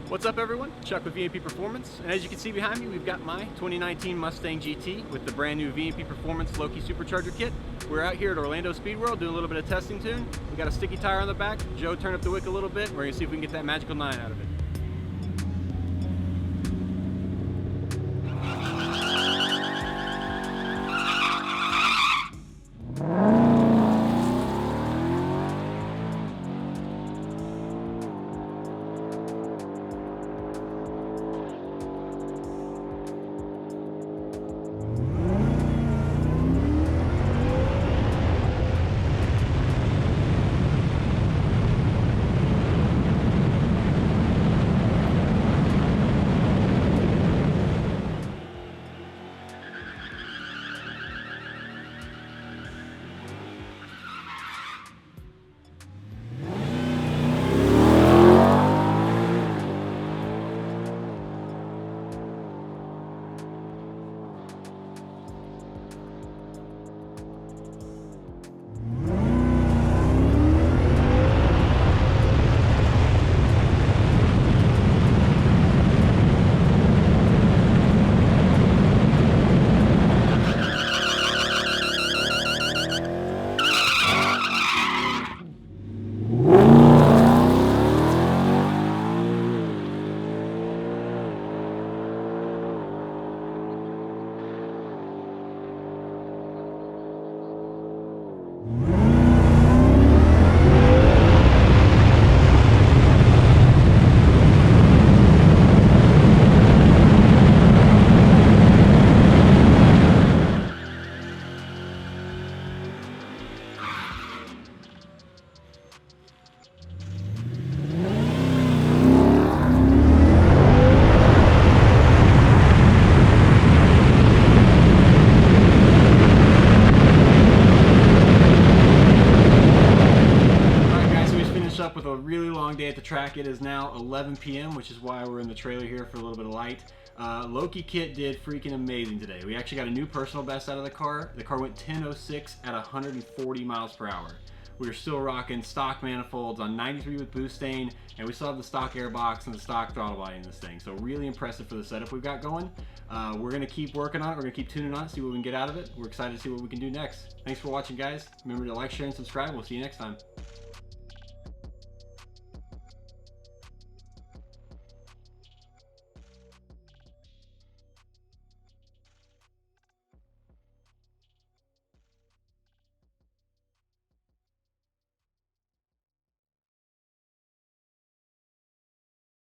What's up everyone? Chuck with VMP Performance, and as you can see behind me, we've got my 2019 Mustang GT with the brand new VMP Performance Loki supercharger kit. We're out here at Orlando Speed World doing a little bit of testing tune. We got a sticky tire on the back. Joe turned up the wick a little bit. We're gonna see if we can get that magical 9 out of it. Up with a really long day at the track. It is now 11 p.m., which is why we're in the trailer here for a little bit of light. Loki kit did freaking amazing today. We actually got a new personal best out of the car. The car went 10.06 at 140 miles per hour. We are still rocking stock manifolds on 93 with Boostane, and we still have the stock airbox and the stock throttle body in this thing. So really impressive for the setup we've got going. We're going to keep working on it. We're going to keep tuning on it, see what we can get out of it. We're excited to see what we can do next. Thanks for watching, guys. Remember to like, share, and subscribe. We'll see you next time.